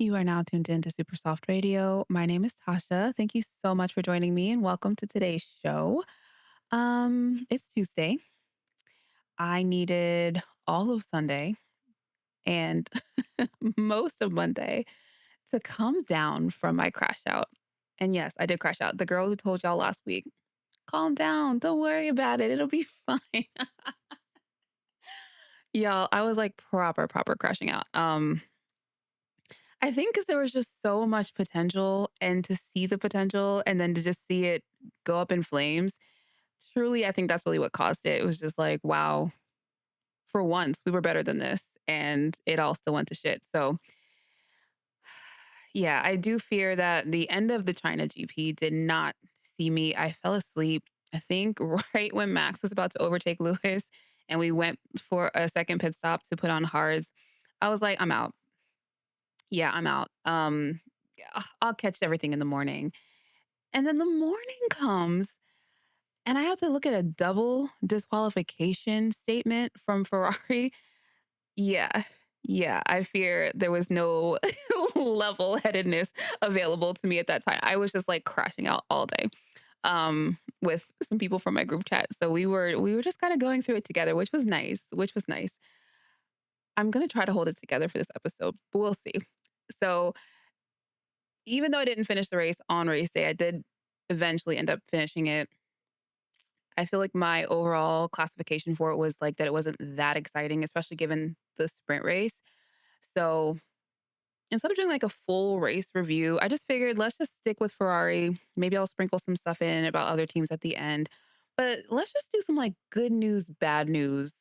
You are now tuned in to Super Soft Radio. My name is Tasha. Thank you so much for joining me and welcome to today's show. It's Tuesday. I needed all of Sunday and most of Monday to come down from my crash out. And yes, I did crash out. The girl who told y'all last week, calm down, don't worry about it. It'll be fine. Y'all, I was like proper crashing out. I think because there was just so much potential, and to see the potential and then to just see it go up in flames, truly, I think that's really what caused it. It was just like, wow, for once, we were better than this, and it all still went to shit. So, yeah, I do fear that the end of the China GP did not see me. I fell asleep, I think, right when Max was about to overtake Lewis, and we went for a second pit stop to put on hards. I was like, I'm out. Yeah, I'm out. I'll catch everything in the morning. And then the morning comes and I have to look at a double disqualification statement from Ferrari. Yeah. Yeah, I fear there was no level headedness available to me at that time. I was just like crashing out all day with some people from my group chat. So we were just kind of going through it together, which was nice. I'm going to try to hold it together for this episode, but we'll see. So, even though I didn't finish the race on race day, I did eventually end up finishing it. I feel like my overall classification for it was like that it wasn't that exciting, especially given the sprint race. So instead of doing like a full race review, I just figured let's just stick with Ferrari. Maybe I'll sprinkle some stuff in about other teams at the end. But let's just do some like good news, bad news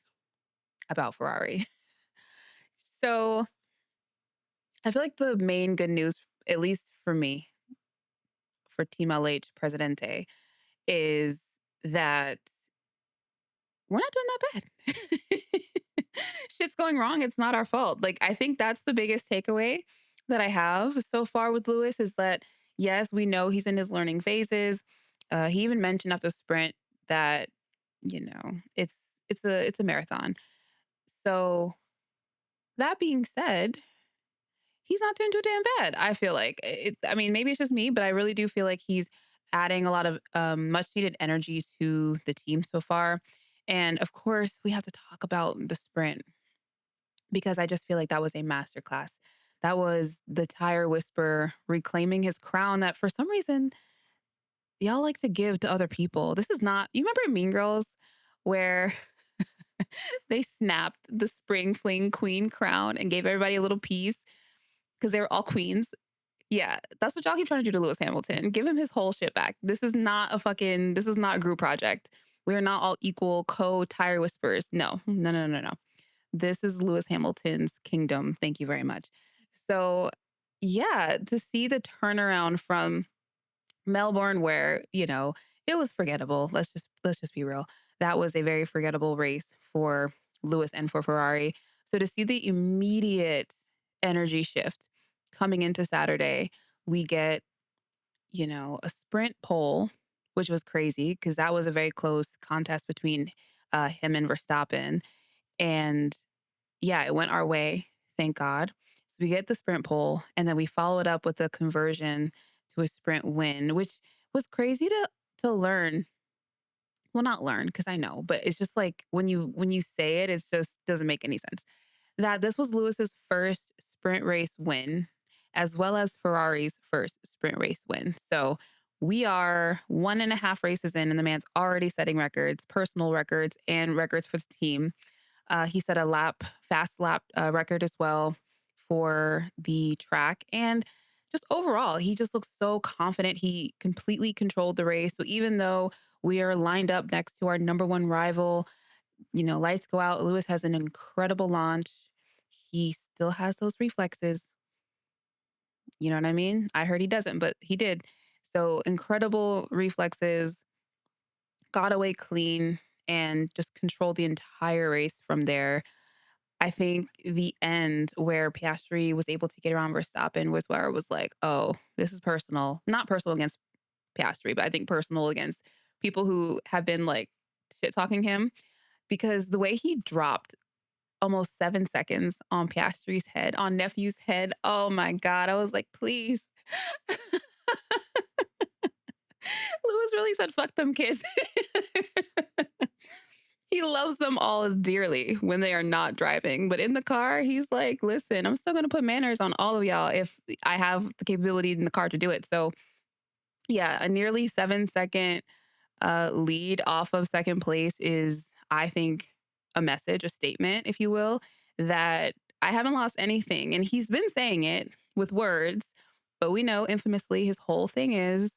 about Ferrari. So I feel like the main good news, at least for me, for Team LH Presidente, is that we're not doing that bad. Shit's going wrong. It's not our fault. Like, I think that's the biggest takeaway that I have so far with Lewis is that, yes, we know he's in his learning phases. He even mentioned after sprint that, it's a marathon. So that being said, he's not doing too damn bad. I feel like I mean, maybe it's just me, but I really do feel like he's adding a lot of much needed energy to the team so far. And of course, we have to talk about the sprint because I just feel like that was a masterclass. That was the tire whisperer reclaiming his crown that for some reason y'all like to give to other people. This is not, you remember Mean Girls where they snapped the spring fling queen crown and gave everybody a little piece because they were all queens. Yeah, that's what y'all keep trying to do to Lewis Hamilton. Give him his whole shit back. This is not a group project. We are not all equal co-tire whisperers. No, no, no, no, no. This is Lewis Hamilton's kingdom. Thank you very much. So, yeah, to see the turnaround from Melbourne where, it was forgettable. Let's just be real. That was a very forgettable race for Lewis and for Ferrari. So to see the immediate energy shift coming into Saturday, we get, a sprint pole, which was crazy because that was a very close contest between him and Verstappen. And yeah, it went our way, thank God. So we get the sprint pole and then we follow it up with a conversion to a sprint win, which was crazy to learn. Well, not learn because I know, but it's just like when you say it, it just doesn't make any sense. That this was Lewis's first sprint race win, as well as Ferrari's first sprint race win. So we are 1.5 races in, and the man's already setting records, personal records, and records for the team. He set a fast lap record as well for the track. And just overall, he just looks so confident. He completely controlled the race. So even though we are lined up next to our number one rival, lights go out. Lewis has an incredible launch. He still has those reflexes. You know what I mean? I heard he doesn't, but he did. So incredible reflexes, got away clean, and just controlled the entire race from there. I think the end where Piastri was able to get around Verstappen was where it was like, oh, this is personal. Not personal against Piastri, but I think personal against people who have been like shit talking him because the way he dropped almost 7 seconds on Piastri's head, on nephew's head. Oh my God. I was like, please. Lewis really said, fuck them kids. He loves them all dearly when they are not driving. But in the car, he's like, listen, I'm still going to put manners on all of y'all if I have the capability in the car to do it. So, yeah, a nearly 7 second lead off of second place is, I think, a message, a statement, if you will, that I haven't lost anything. And he's been saying it with words, but we know infamously his whole thing is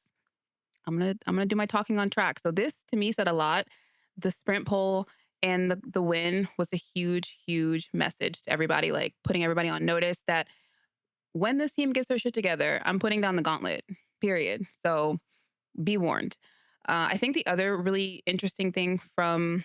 I'm gonna do my talking on track. So this to me said a lot. The sprint pole and the win was a huge, huge message to everybody, like putting everybody on notice that when this team gets their shit together, I'm putting down the gauntlet, period. So be warned. I think the other really interesting thing from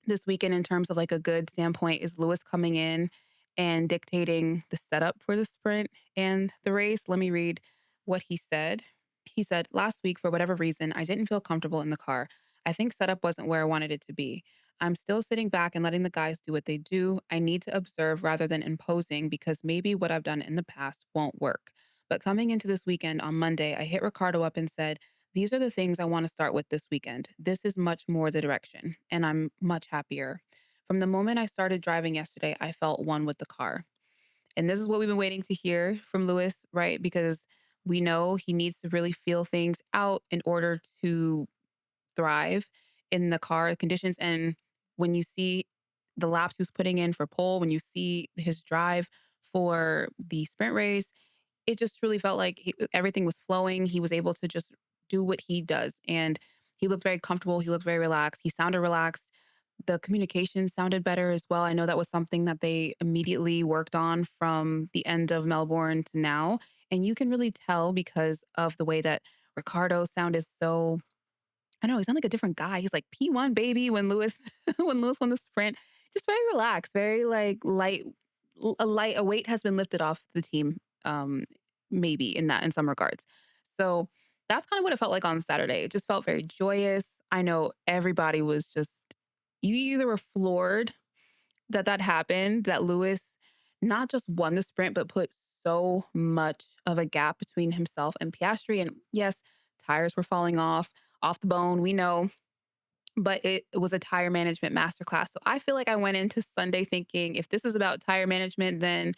this weekend in terms of like a good standpoint is Lewis coming in and dictating the setup for the sprint and the race. Let me read what he said. He said, last week, for whatever reason, I didn't feel comfortable in the car. I think setup wasn't where I wanted it to be. I'm still sitting back and letting the guys do what they do. I need to observe rather than imposing because maybe what I've done in the past won't work. But coming into this weekend on Monday, I hit Riccardo up and said, these are the things I want to start with this weekend. This is much more the direction, and I'm much happier. From the moment I started driving yesterday, I felt one with the car. And this is what we've been waiting to hear from Lewis, right? Because we know he needs to really feel things out in order to thrive in the car conditions. And when you see the laps he was putting in for pole, when you see his drive for the sprint race, it just truly felt like everything was flowing. He was able to just do what he does. And he looked very comfortable. He looked very relaxed. He sounded relaxed. The communication sounded better as well. I know that was something that they immediately worked on from the end of Melbourne to now. And you can really tell because of the way that Riccardo sounded so, I don't know, he sounded like a different guy. He's like P1 baby when Lewis when Lewis won the sprint. Just very relaxed, very like light, a weight has been lifted off the team, maybe in some regards. So that's kind of what it felt like on Saturday. It just felt very joyous. I know everybody was just, you either were floored that that happened, that Lewis not just won the sprint, but put so much of a gap between himself and Piastri. And yes, tires were falling off the bone. We know, but it was a tire management masterclass. So I feel like I went into Sunday thinking if this is about tire management, then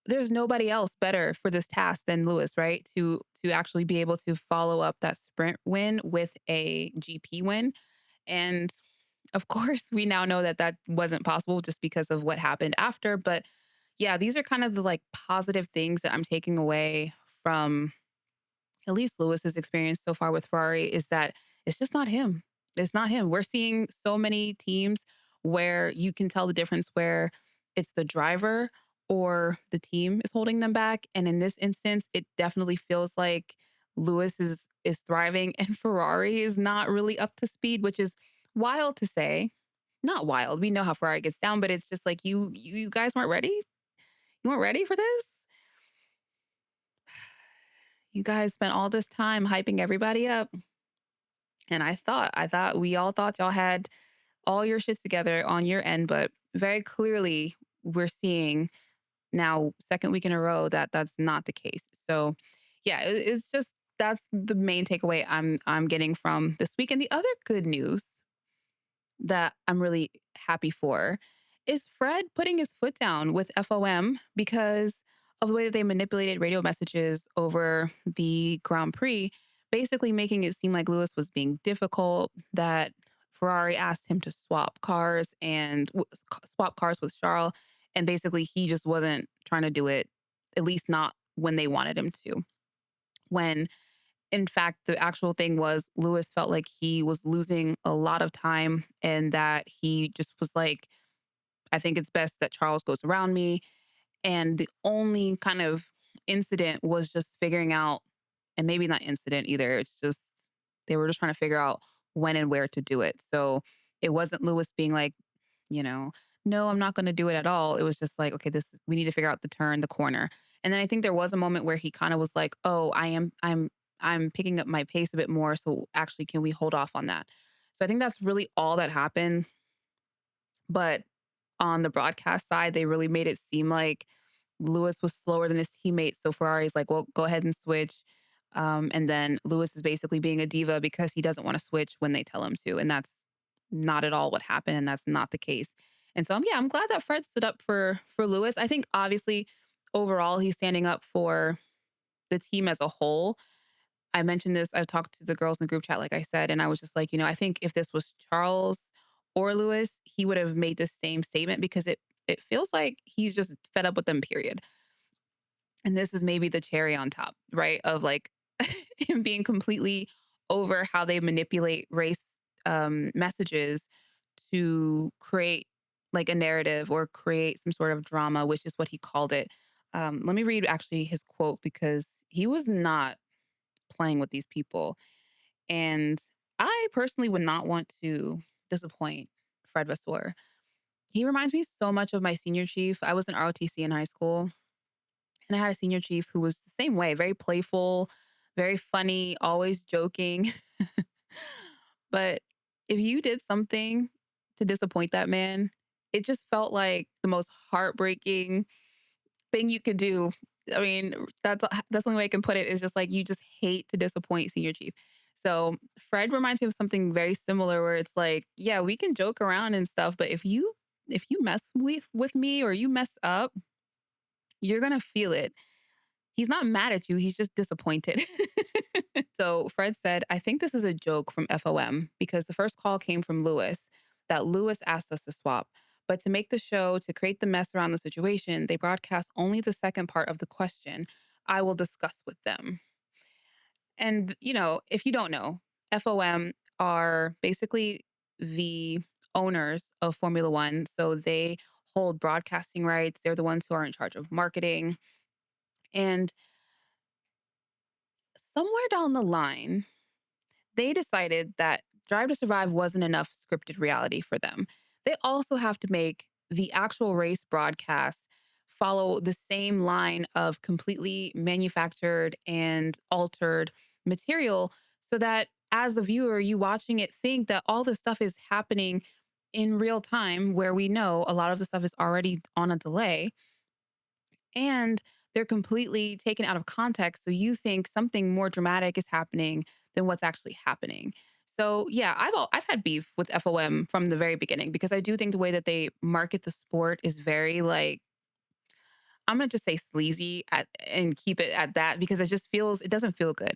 there's nobody else better for this task than Lewis, right? To actually be able to follow up that sprint win with a GP win. And of course, we now know that that wasn't possible just because of what happened after. But yeah, these are kind of the like positive things that I'm taking away from at least Lewis's experience so far with Ferrari is that it's just not him. It's not him. We're seeing so many teams where you can tell the difference where it's the driver or the team is holding them back. And in this instance, it definitely feels like Lewis is thriving and Ferrari is not really up to speed, which is wild to say. Not wild. We know how Ferrari gets down, but it's just like you guys weren't ready. You weren't ready for this. You guys spent all this time hyping everybody up. And I thought we all thought y'all had all your shits together on your end, but very clearly we're seeing now second week in a row that that's not the case. So yeah, it's just that's the main takeaway I'm getting from this week. And the other good news that I'm really happy for is Fred putting his foot down with FOM because of the way that they manipulated radio messages over the Grand Prix, basically making it seem like Lewis was being difficult, that Ferrari asked him to swap cars and swap cars with Charles. And basically he just wasn't trying to do it, at least not when they wanted him to. When in fact, the actual thing was Lewis felt like he was losing a lot of time and that he just was like, I think it's best that Charles goes around me. And the only kind of incident was just figuring out, and maybe not incident either, it's just they were just trying to figure out when and where to do it. So it wasn't Lewis being like, you know, no, I'm not going to do it at all. It was just like, okay, we need to figure out the turn, the corner. And then I think there was a moment where he kind of was like, oh, I'm picking up my pace a bit more. So actually, can we hold off on that? So I think that's really all that happened. But on the broadcast side, they really made it seem like Lewis was slower than his teammates. So Ferrari's like, well, go ahead and switch. And then Lewis is basically being a diva because he doesn't want to switch when they tell him to. And that's not at all what happened. And that's not the case. And so, yeah, I'm glad that Fred stood up for Lewis. I think obviously overall he's standing up for the team as a whole. I mentioned this. I've talked to the girls in the group chat, like I said, and I was just like, I think if this was Charles or Lewis, he would have made the same statement because it feels like he's just fed up with them, period. And this is maybe the cherry on top, right? Of like him being completely over how they manipulate race messages to create like a narrative or create some sort of drama, which is what he called it. Let me read actually his quote because he was not playing with these people. And I personally would not want to disappoint Fred Vassuer. He reminds me so much of my senior chief. I was in ROTC in high school, and I had a senior chief who was the same way, very playful, very funny, always joking. But if you did something to disappoint that man, it just felt like the most heartbreaking thing you could do. I mean, that's the only way I can put it. Is just like you just hate to disappoint senior chief. So Fred reminds me of something very similar, where it's like, yeah, we can joke around and stuff, but if you mess with me or you mess up, you're gonna feel it. He's not mad at you. He's just disappointed. So Fred said, I think this is a joke from FOM because the first call came from Lewis, that Lewis asked us to swap. But to make the show, to create the mess around the situation, they broadcast only the second part of the question. I will discuss with them. And, if you don't know, FOM are basically the owners of Formula One. So they hold broadcasting rights. They're the ones who are in charge of marketing. And somewhere down the line, they decided that Drive to Survive wasn't enough scripted reality for them. They also have to make the actual race broadcast follow the same line of completely manufactured and altered material so that as a viewer, you watching it think that all this stuff is happening in real time, where we know a lot of the stuff is already on a delay and they're completely taken out of context. So you think something more dramatic is happening than what's actually happening. So yeah, I've had beef with FOM from the very beginning because I do think the way that they market the sport is very like, I'm gonna just say sleazy and keep it at that, because it doesn't feel good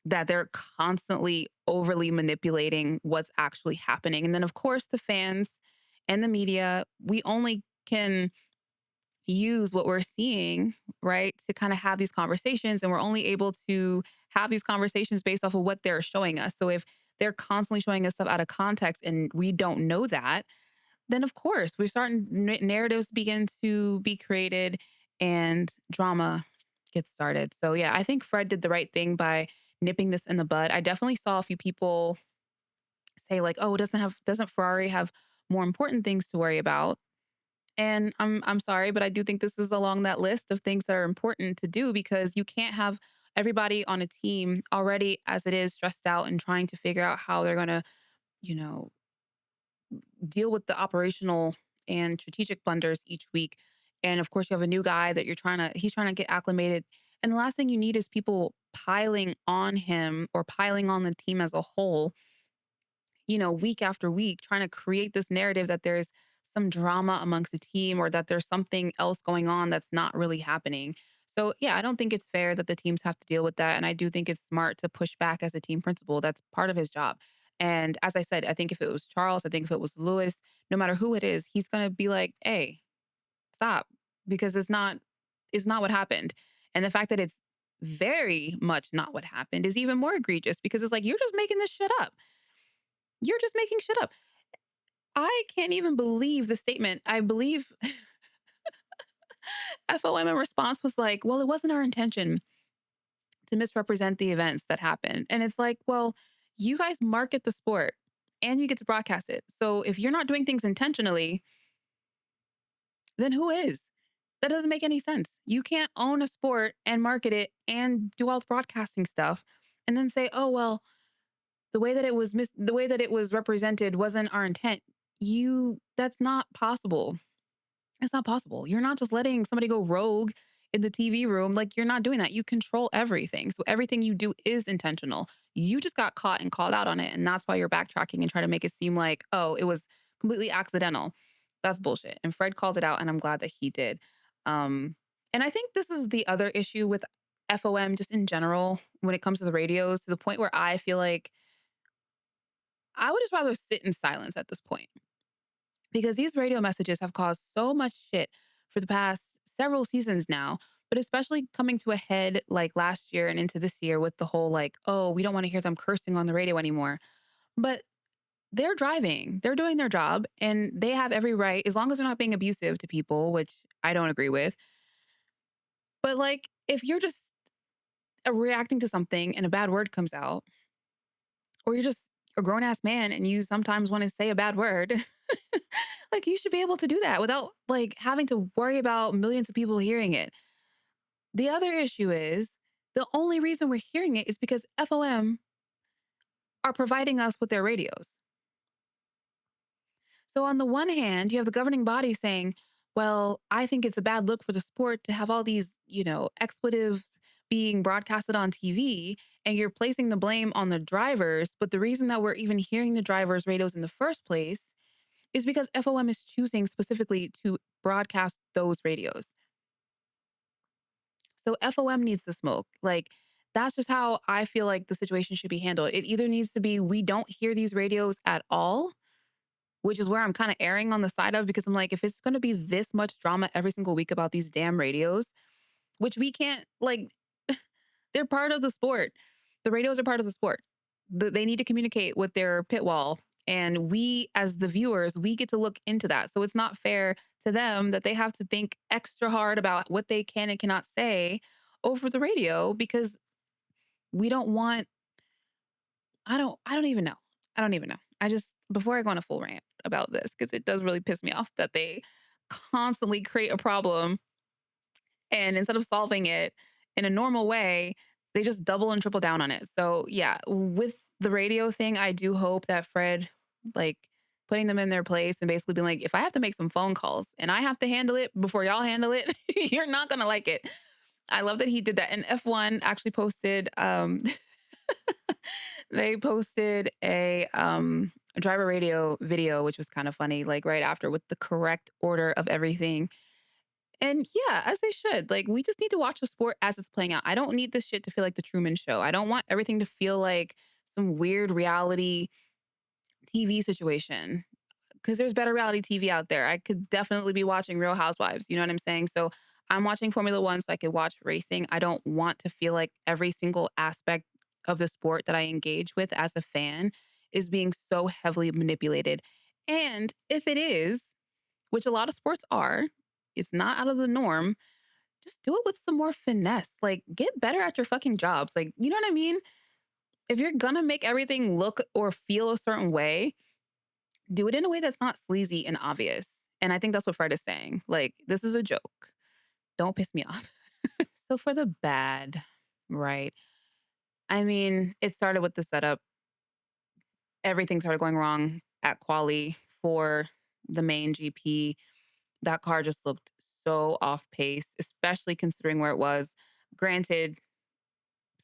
that they're constantly overly manipulating what's actually happening. And then of course the fans and the media, we only can use what we're seeing, right, to kind of have these conversations. And we're only able to have these conversations based off of what they're showing us. So if they're constantly showing us stuff out of context and we don't know that, then of course we're starting narratives begin to be created and drama gets started. So yeah, I think Fred did the right thing by nipping this in the bud. I definitely saw a few people say like, "Oh, doesn't Ferrari have more important things to worry about?" And I'm sorry, but I do think this is along that list of things that are important to do, because you can't have everybody on a team already as it is stressed out and trying to figure out how they're going to, you know, deal with the operational and strategic blunders each week. And of course, you have a new guy that he's trying to get acclimated. And the last thing you need is people piling on him or piling on the team as a whole, week after week, trying to create this narrative that there's some drama amongst the team or that there's something else going on that's not really happening. So, yeah, I don't think it's fair that the teams have to deal with that. And I do think it's smart to push back as a team principal. That's part of his job. And as I said, I think if it was Charles, I think if it was Lewis, no matter who it is, he's going to be like, hey, stop, because it's not what happened. And the fact that it's very much not what happened is even more egregious, because it's like, you're just making this shit up. You're just making shit up. I can't even believe the statement. I believe FOM in response was like, well, it wasn't our intention to misrepresent the events that happened. And it's like, well, you guys market the sport and you get to broadcast it. So if you're not doing things intentionally, then who is? That doesn't make any sense. You can't own a sport and market it and do all the broadcasting stuff and then say, oh, well, the way that it was represented wasn't our intent. that's not possible. It's not possible. You're not just letting somebody go rogue in the TV room. Like, you're not doing that. You control everything. So everything you do is intentional. You just got caught and called out on it. And that's why you're backtracking and trying to make it seem like, oh, it was completely accidental. That's bullshit. And Fred called it out, and I'm glad that he did. Um, and I think this is the other issue with FOM just in general when it comes to the radios, to the point where I feel like I would just rather sit in silence at this point, because these radio messages have caused so much shit for the past several seasons now, but especially coming to a head like last year and into this year with the whole like, oh, we don't want to hear them cursing on the radio anymore. But they're driving, they're doing their job, and they have every right, as long as they're not being abusive to people, which I don't agree with. But like, if you're just reacting to something and a bad word comes out, or you're just a grown ass man and you sometimes want to say a bad word, like, you should be able to do that without like having to worry about millions of people hearing it. The other issue is the only reason we're hearing it is because FOM are providing us with their radios. So on the one hand, you have the governing body saying, well, I think it's a bad look for the sport to have all these, expletives being broadcasted on TV, and you're placing the blame on the drivers. But the reason that we're even hearing the drivers' radios in the first place is because FOM is choosing specifically to broadcast those radios. So FOM needs the smoke. Like, that's just how I feel like the situation should be handled. It either needs to be we don't hear these radios at all, which is where I'm kind of erring on the side of, because I'm like, if it's going to be this much drama every single week about these damn radios, which we can't, like, they're part of the sport. The radios are part of the sport. They need to communicate with their pit wall. And we, as the viewers, we get to look into that. So it's not fair to them that they have to think extra hard about what they can and cannot say over the radio, because we don't want, I don't even know. I don't even know. I just, before I go on a full rant about this, because it does really piss me off that they constantly create a problem, and instead of solving it in a normal way, they just double and triple down on it. So yeah, with the radio thing, I do hope that Fred, like, putting them in their place and basically being like, if I have to make some phone calls and I have to handle it before y'all handle it, you're not gonna like it. I love that he did that. And F1 actually posted, they posted a driver radio video, which was kind of funny, like right after, with the correct order of everything. And yeah, as they should. Like, we just need to watch the sport as it's playing out. I don't need this shit to feel like the Truman Show. I don't want everything to feel like some weird reality TV situation, because there's better reality TV out there. I could definitely be watching Real Housewives. You know what I'm saying? So I'm watching Formula One so I could watch racing. I don't want to feel like every single aspect of the sport that I engage with as a fan is being so heavily manipulated. And if it is, which a lot of sports are, it's not out of the norm. Just do it with some more finesse. Like, get better at your fucking jobs. Like, you know what I mean? If you're gonna make everything look or feel a certain way, do it in a way that's not sleazy and obvious. And I think that's what Fred is saying. Like, this is a joke. Don't piss me off. So for the bad, right? I mean, it started with the setup. Everything started going wrong at Quali for the main GP. That car just looked so off pace, especially considering where it was. Granted,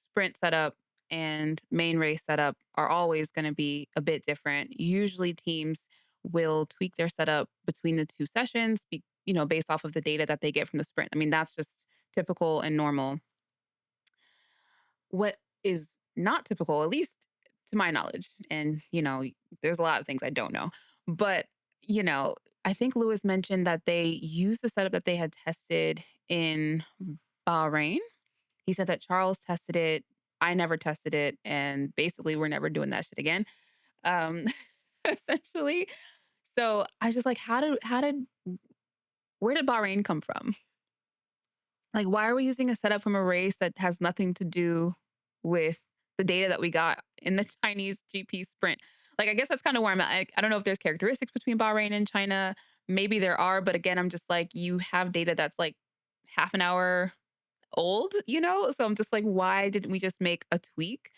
sprint setup and main race setup are always going to be a bit different. Usually teams will tweak their setup between the two sessions, based off of the data that they get from the sprint. I mean, that's just typical and normal. What is not typical, at least to my knowledge, and, there's a lot of things I don't know, but, I think Lewis mentioned that they used the setup that they had tested in Bahrain. He said that Charles tested it. I never tested it. And basically, we're never doing that shit again. Um, essentially. So I was just like, where did Bahrain come from? Like, why are we using a setup from a race that has nothing to do with the data that we got in the Chinese GP sprint? Like, I guess that's kind of where I'm at. I don't know if there's characteristics between Bahrain and China. Maybe there are. But again, I'm just like, you have data that's like half an hour old, So I'm just like, why didn't we just make a tweak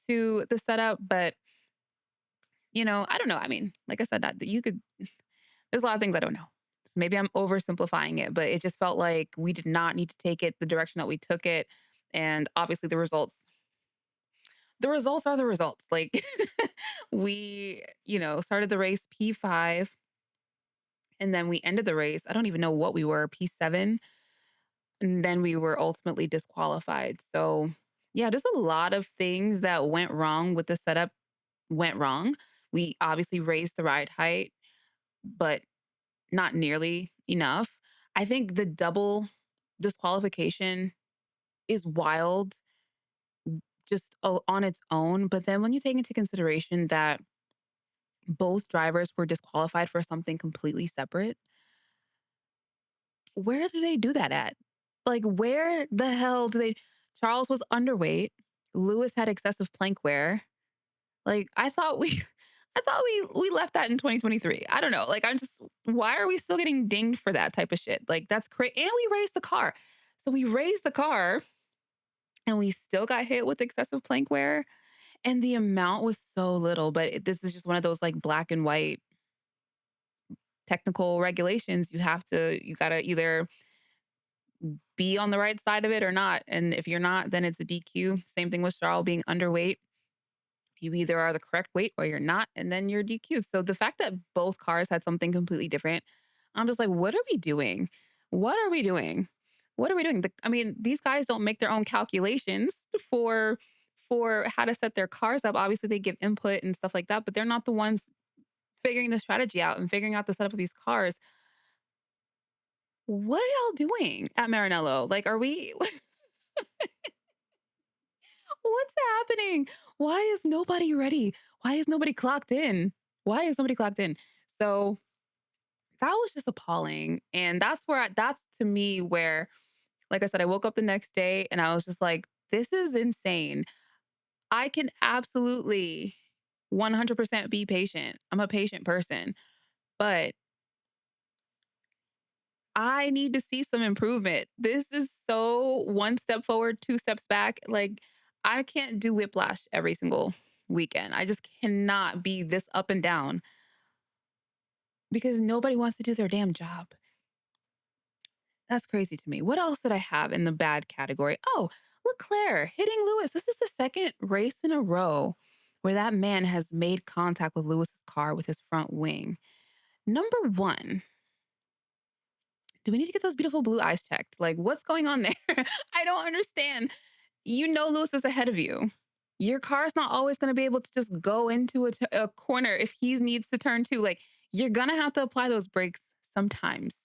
to the setup? But I don't know. I mean, like I said, that you could there's a lot of things I don't know. So maybe I'm oversimplifying it, but it just felt like we did not need to take it the direction that we took it. And obviously the results are the results. Like we, started the race P5 and then we ended the race. I don't even know what we were, P7, and then we were ultimately disqualified. So, yeah, just a lot of things that went wrong with the setup went wrong. We obviously raised the ride height, but not nearly enough. I think the double disqualification is wild just on its own. But then when you take into consideration that both drivers were disqualified for something completely separate, where do they do that at? Like, where the hell do they? Charles was underweight. Lewis had excessive plank wear. Like, I thought we left that in 2023. I don't know. Like, why are we still getting dinged for that type of shit? Like, that's crazy. And we raised the car. So we raised the car and we still got hit with excessive plank wear. And the amount was so little, but this is just one of those like black and white technical regulations. You gotta either be on the right side of it or not. And if you're not, then it's a DQ. Same thing with Charles being underweight. You either are the correct weight or you're not, and then you're DQ'd. So the fact that both cars had something completely different, I'm just like, what are we doing? What are we doing? What are we doing? I mean, these guys don't make their own calculations for for how to set their cars up. Obviously, they give input and stuff like that, but they're not the ones figuring the strategy out and figuring out the setup of these cars. What are y'all doing at Maranello? Like, are we? What's happening? Why is nobody ready? Why is nobody clocked in? Why is nobody clocked in? So that was just appalling. And that's to me where, like I said, I woke up the next day and I was just like, this is insane. I can absolutely 100% be patient. I'm a patient person, but I need to see some improvement. This is so one step forward, two steps back. Like, I can't do whiplash every single weekend. I just cannot be this up and down because nobody wants to do their damn job. That's crazy to me. What else did I have in the bad category? Oh, Leclerc hitting Lewis. This is the second race in a row where that man has made contact with Lewis's car with his front wing. Number one, do we need to get those beautiful blue eyes checked? Like, what's going on there? I don't understand. Lewis is ahead of you. Your car's not always going to be able to just go into a corner if he needs to turn too. Like, you're going to have to apply those brakes sometimes.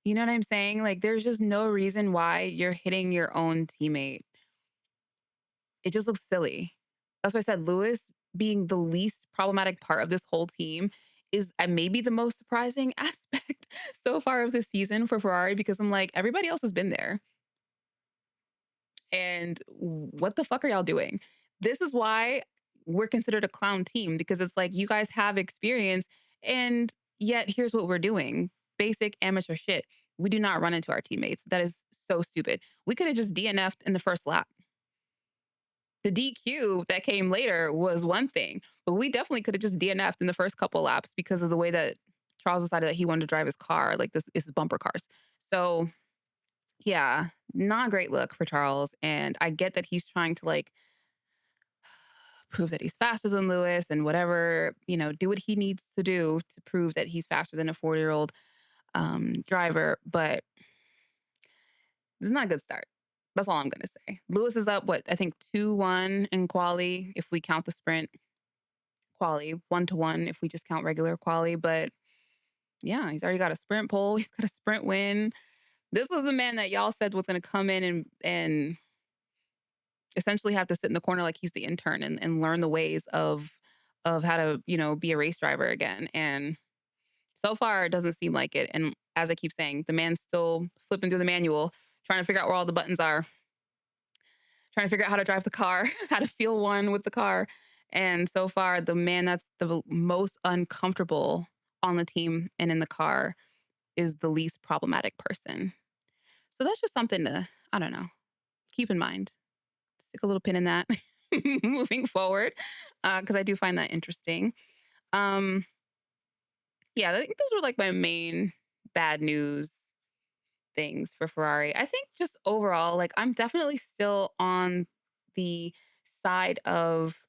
You know what I'm saying? Like, there's just no reason why you're hitting your own teammate. It just looks silly. That's why I said Lewis being the least problematic part of this whole team is maybe the most surprising aspect so far of the season for Ferrari, because I'm like, everybody else has been there. And what the fuck are y'all doing? This is why we're considered a clown team, because it's like you guys have experience and yet here's what we're doing. Basic amateur shit. We do not run into our teammates. That is so stupid. We could have just DNF'd in the first lap. The DQ that came later was one thing, but we definitely could have just DNF'd in the first couple laps because of the way that Charles decided that he wanted to drive his car. Like, this is bumper cars. So yeah, not a great look for Charles. And I get that he's trying to like prove that he's faster than Lewis and whatever, do what he needs to do to prove that he's faster than a 40-year-old driver. But this is not a good start. That's all I'm going to say. Lewis is up, I think 2-1 in Quali, if we count the sprint. Quali, 1-1 if we just count regular Quali. But yeah, he's already got a sprint pole. He's got a sprint win. This was the man that y'all said was going to come in and essentially have to sit in the corner like he's the intern and learn the ways of how to, be a race driver again. And so far it doesn't seem like it. And as I keep saying, the man's still flipping through the manual, trying to figure out where all the buttons are, trying to figure out how to drive the car, how to feel one with the car. And so far, the man that's the most uncomfortable on the team and in the car is the least problematic person. So that's just something to, I don't know, keep in mind. Stick a little pin in that moving forward, because I do find that interesting. Um, yeah, I think those were like my main bad news things for Ferrari. I think just overall, like I'm definitely still on the side of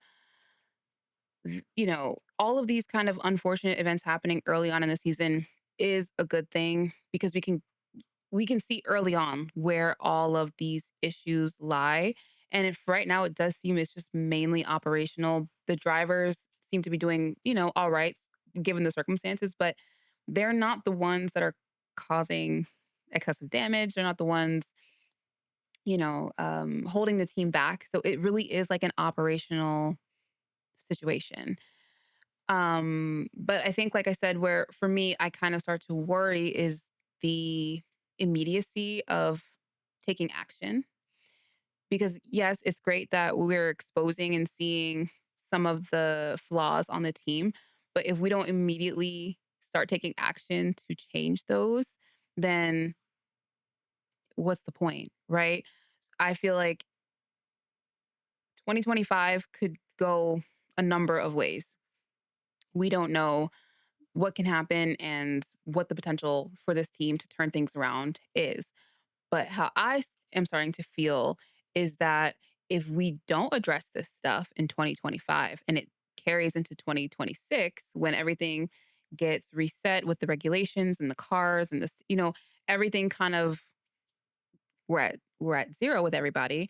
all of these kind of unfortunate events happening early on in the season is a good thing because we can see early on where all of these issues lie. And if right now it does seem it's just mainly operational, the drivers seem to be doing, all right, given the circumstances, but they're not the ones that are causing excessive damage. They're not the ones, holding the team back. So it really is like an operational situation. But I think, like I said, where for me, I kind of start to worry is the immediacy of taking action. Because, yes, it's great that we're exposing and seeing some of the flaws on the team. But if we don't immediately start taking action to change those, then what's the point, right? I feel like 2025 could go a number of ways. We don't know what can happen and what the potential for this team to turn things around is. But how am starting to feel is that if we don't address this stuff in 2025 and it carries into 2026 when everything gets reset with the regulations and the cars and this, everything kind of we're at zero with everybody.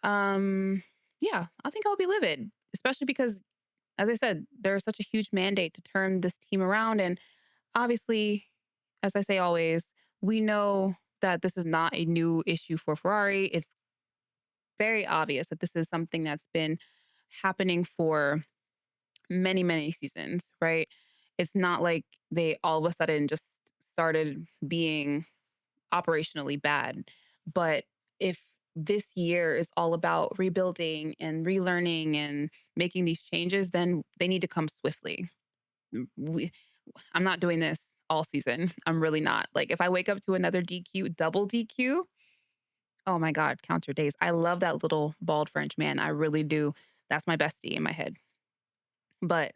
Um yeah, I think I'll be livid, especially because as I said, there's such a huge mandate to turn this team around. And obviously, as I say always, we know that this is not a new issue for Ferrari. It's very obvious that this is something that's been happening for many, many seasons, right? It's not like they all of a sudden just started being operationally bad. But if this year is all about rebuilding and relearning and making these changes, then they need to come swiftly. We, I'm not doing this all season. I'm really not. Like if I wake up to another DQ, double DQ, oh my God, count your days. I love that little bald French man. I really do. That's my bestie in my head. But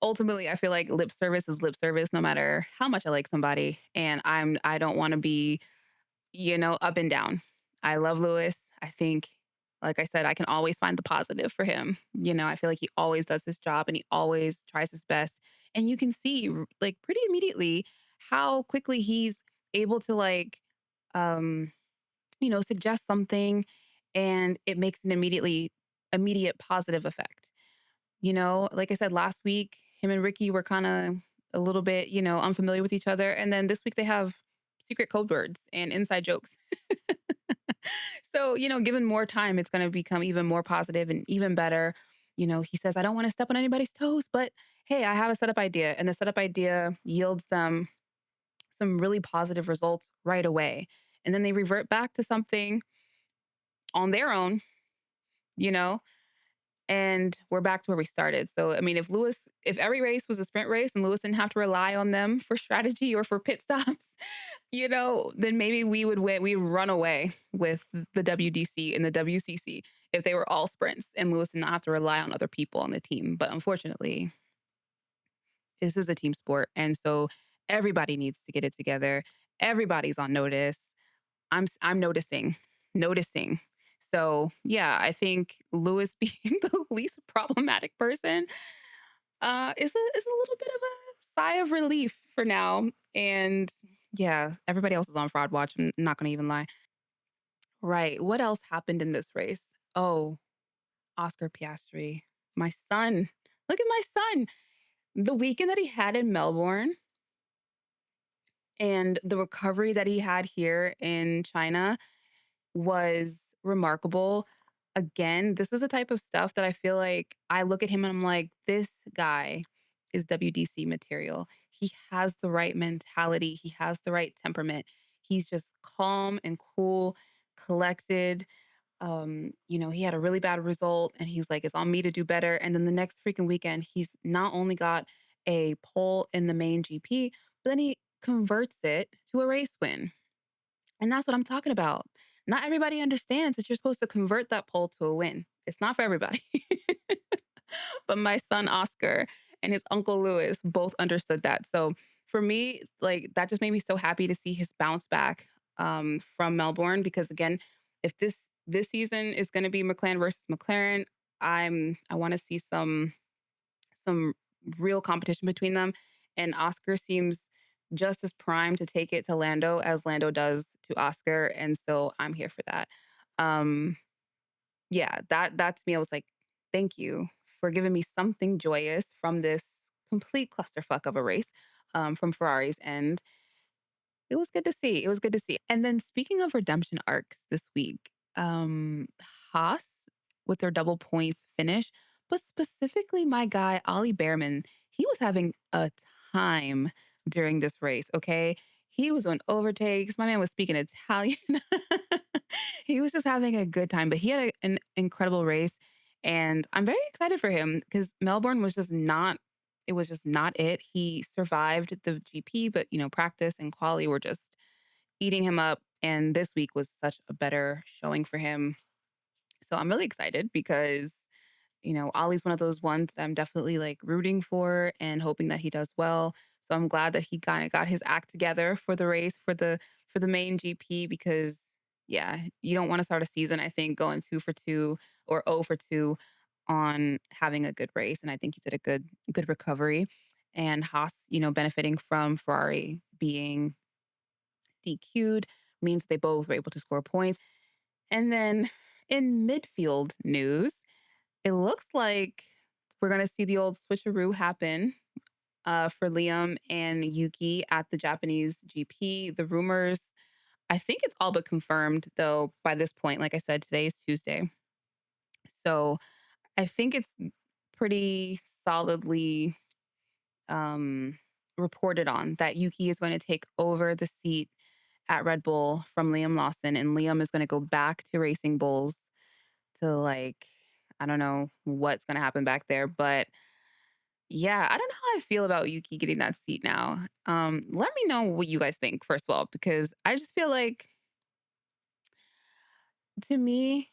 ultimately, I feel like lip service is lip service no matter how much I like somebody. And I don't want to be, up and down. I love Lewis. I think, like I said, I can always find the positive for him. I feel like he always does his job and he always tries his best. And you can see, like, pretty immediately how quickly he's able to, like, um, suggest something and it makes an immediate positive effect. Like I said, last week, him and Ricky were kind of a little bit, unfamiliar with each other. And then this week they have secret code words and inside jokes. So, given more time, it's going to become even more positive and even better. He says, I don't want to step on anybody's toes, but hey, I have a setup idea. And the setup idea yields them some really positive results right away. And then they revert back to something on their own, you know, and we're back to where we started. So, I mean, if every race was a sprint race and Lewis didn't have to rely on them for strategy or for pit stops, then maybe we'd run away with the WDC and the WCC if they were all sprints and Lewis did not have to rely on other people on the team. But unfortunately, this is a team sport. And so everybody needs to get it together. Everybody's on notice. I'm noticing. So yeah, I think Lewis being the least problematic person is a little bit of a sigh of relief for now. And yeah, everybody else is on fraud watch. I'm not gonna even lie. Right. What else happened in this race? Oh, Oscar Piastri. My son. Look at my son. The weekend that he had in Melbourne and the recovery that he had here in China was remarkable. Again, this is the type of stuff that I feel like I look at him and I'm like, this guy is WDC material. He has the right mentality, he has the right temperament. He's just calm and cool, collected. He had a really bad result and he was like, it's on me to do better. And then the next freaking weekend, he's not only got a pole in the main GP, but then he converts it to a race win. And that's what I'm talking about. Not everybody understands that you're supposed to convert that pole to a win. It's not for everybody. but my son Oscar and his uncle Lewis both understood that. So for me, like that just made me so happy to see his bounce back from Melbourne because again, if this season is going to be McLaren versus McLaren, I want to see some real competition between them. And Oscar seems just as primed to take it to Lando as Lando does to Oscar. And so I'm here for that. Um, yeah, that to me, I was like, thank you for giving me something joyous from this complete clusterfuck of a race from Ferrari's end. It was good to see. It was good to see. And then speaking of redemption arcs this week, Haas with their double points finish, but specifically my guy, Ollie Bearman, he was having a time during this race, okay? He was on overtakes. My man was speaking Italian. He was just having a good time, but he had an incredible race. And I'm very excited for him because Melbourne was just not it was just not it. He survived the GP, but practice and quali were just eating him up. And this week was such a better showing for him. So I'm really excited because, Ollie's one of those ones I'm definitely like rooting for and hoping that he does well. So I'm glad that he kind of got his act together for the race for the main GP because yeah, you don't want to start a season, I think, going 2 for 2 or 0 for 2 on having a good race. And I think he did a good recovery. And Haas, benefiting from Ferrari being DQ'd means they both were able to score points. And then in midfield news, it looks like we're going to see the old switcheroo happen for Liam and Yuki at the Japanese GP. The rumors, I think it's all but confirmed, though, by this point. Like I said, today is Tuesday. So I think it's pretty solidly reported on that Yuki is going to take over the seat at Red Bull from Liam Lawson, and Liam is going to go back to Racing Bulls to like, I don't know what's going to happen back there, but yeah, I don't know how I feel about Yuki getting that seat now. Let me know what you guys think first of all, because I just feel like to me,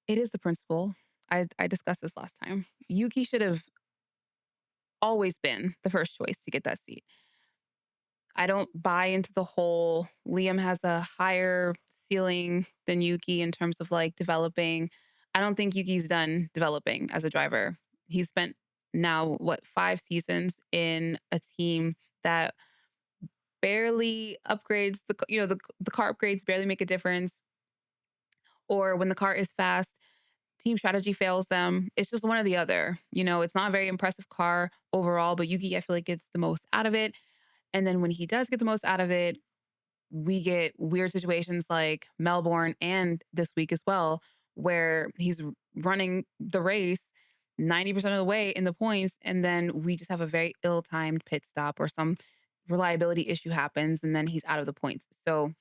it is the principle. I discussed this last time. Yuki should have always been the first choice to get that seat. I don't buy into the whole Liam has a higher ceiling than Yuki in terms of like developing. I don't think Yuki's done developing as a driver. He's spent now, 5 seasons in a team that barely upgrades the car upgrades barely make a difference. Or when the car is fast, team strategy fails them. It's just one or the other. It's not a very impressive car overall, but Yuki, I feel like gets the most out of it. And then when he does get the most out of it, we get weird situations like Melbourne and this week as well, where he's running the race 90% of the way in the points. And then we just have a very ill-timed pit stop or some reliability issue happens and then he's out of the points. So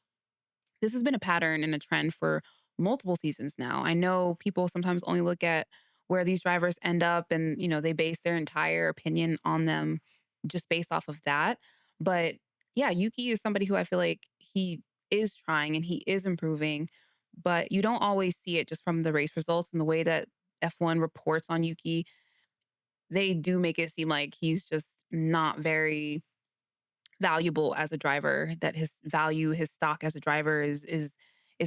this has been a pattern and a trend for multiple seasons now. I know people sometimes only look at where these drivers end up and, they base their entire opinion on them just based off of that. But yeah, Yuki is somebody who I feel like he is trying and he is improving, but you don't always see it just from the race results and the way that F1 reports on Yuki. They do make it seem like he's just not very valuable as a driver, that his stock as a driver is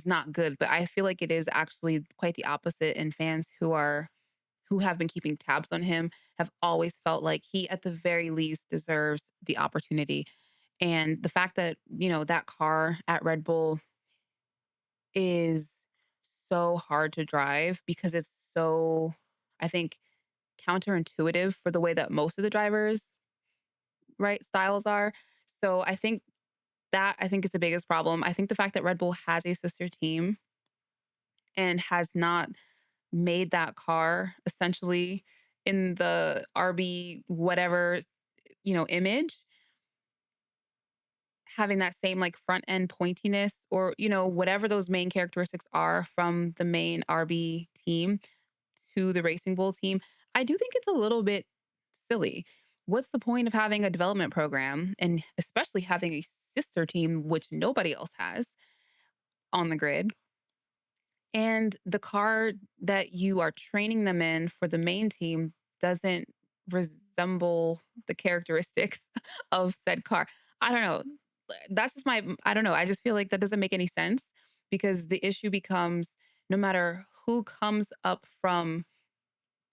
not good. But I feel like it is actually quite the opposite. And fans who have been keeping tabs on him have always felt like he at the very least deserves the opportunity. And the fact that, that car at Red Bull is so hard to drive because it's so, I think, counterintuitive for the way that most of the drivers, right, styles are. So I think is the biggest problem. I think the fact that Red Bull has a sister team and has not made that car essentially in the RB whatever, image, having that same like front end pointiness or, whatever those main characteristics are from the main RB team to the Racing Bull team, I do think it's a little bit silly. What's the point of having a development program and especially having a sister team, which nobody else has on the grid, and the car that you are training them in for the main team doesn't resemble the characteristics of said car. I don't know. That's just my, I don't know. I just feel like that doesn't make any sense because the issue becomes no matter who comes up from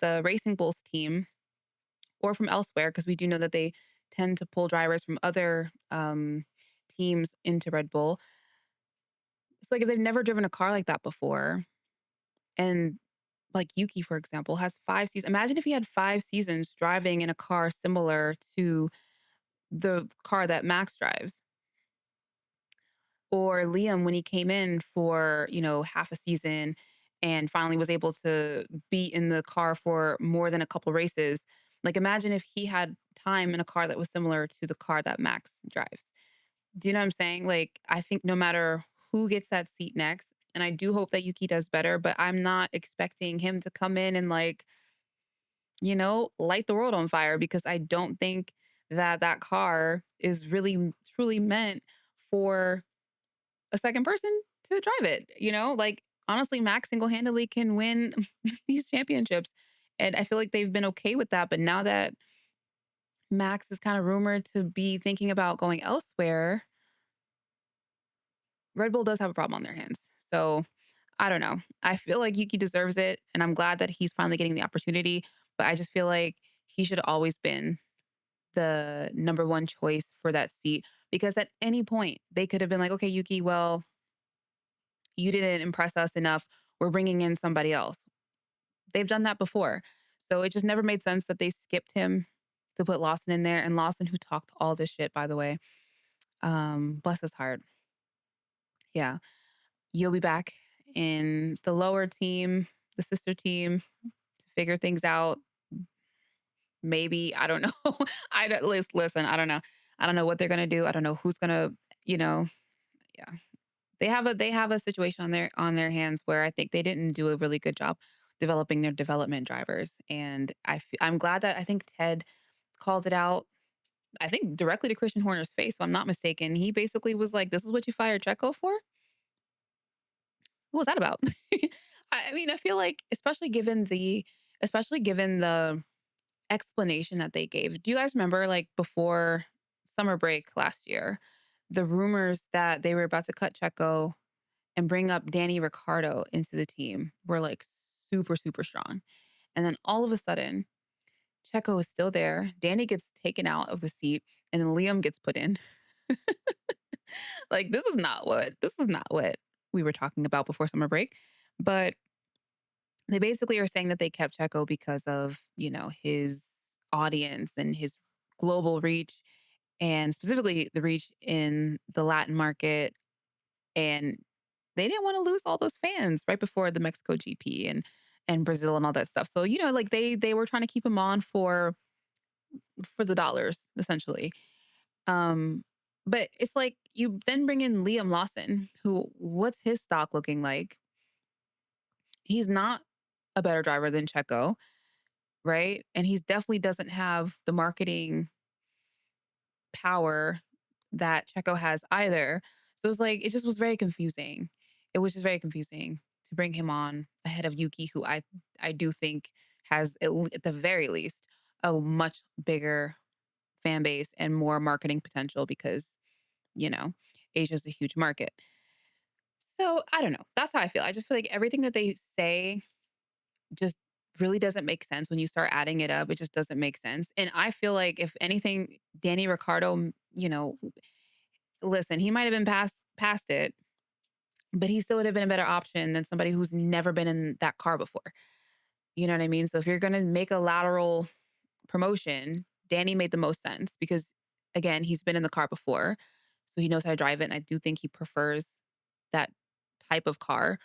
the Racing Bulls team or from elsewhere, because we do know that they tend to pull drivers from other teams into Red Bull. It's like if they've never driven a car like that before, and like Yuki, for example, has 5 seasons. Imagine if he had 5 seasons driving in a car similar to the car that Max drives. Or Liam when he came in for, half a season and finally was able to be in the car for more than a couple races. Like imagine if he had time in a car that was similar to the car that Max drives. Do you know what I'm saying? Like I think no matter who gets that seat next, and I do hope that Yuki does better, but I'm not expecting him to come in and like, light the world on fire because I don't think that that car is really truly meant for a second person to drive it, Like, honestly, Max single-handedly can win these championships, and I feel like they've been okay with that, but now that Max is kinda rumored to be thinking about going elsewhere, Red Bull does have a problem on their hands. So, I don't know. I feel like Yuki deserves it, and I'm glad that he's finally getting the opportunity, but I just feel like he should have always been the number 1 choice for that seat because at any point, they could have been like, "Okay, Yuki, well, you didn't impress us enough. We're bringing in somebody else." They've done that before. So it just never made sense that they skipped him to put Lawson in there. And Lawson, who talked all this shit, by the way, bless his heart. Yeah. You'll be back in the lower team, the sister team, to figure things out. Maybe. I don't know. I don't listen, I don't know. I don't know what they're gonna do. I don't know who's gonna, you know, yeah. They have a situation on their hands where I think they didn't do a really good job developing their development drivers, and I'm glad that I think Ted called it out. I think directly to Christian Horner's face, if I'm not mistaken. He basically was like, "This is what you fired Checo for? What was that about?" I mean, I feel like, especially given the explanation that they gave. Do you guys remember, like before summer break last year, the rumors that they were about to cut Checo and bring up Danny Riccardo into the team were like super, super strong. And then all of a sudden, Checo is still there. Danny gets taken out of the seat and then Liam gets put in. Like this is not what we were talking about before summer break. But they basically are saying that they kept Checo because of, his audience and his global reach and specifically the reach in the Latin market. And they didn't want to lose all those fans right before the Mexico GP and Brazil and all that stuff. So, like they were trying to keep him on for the dollars, essentially. Um, but it's like you then bring in Liam Lawson, who what's his stock looking like? He's not a better driver than Checo, right? And he's definitely doesn't have the marketing power that Checo has either. So it's like it just was very confusing. It was just very confusing to bring him on ahead of Yuki, who I do think has at the very least a much bigger fan base and more marketing potential because you know Asia's a huge market. So I don't know. That's how I feel. I just feel like everything that they say just really doesn't make sense when you start adding it up. It just doesn't make sense. And I feel like if anything, Danny Ricciardo, listen, he might have been past it, but he still would have been a better option than somebody who's never been in that car before. You know what I mean? So if you're going to make a lateral promotion, Danny made the most sense because again, he's been in the car before, so he knows how to drive it. And I do think he prefers that type of car.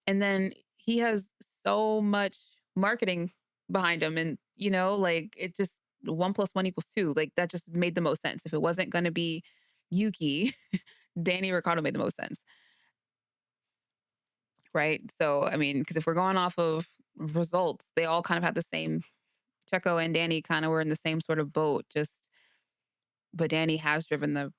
And then he has so much marketing behind him. And, like it just 1 + 1 = 2. Like that just made the most sense. If it wasn't going to be Yuki, Danny Ricciardo made the most sense. Right. So, I mean, because if we're going off of results, they all kind of had the same. Checo and Danny kind of were in the same sort of boat, but Danny has driven the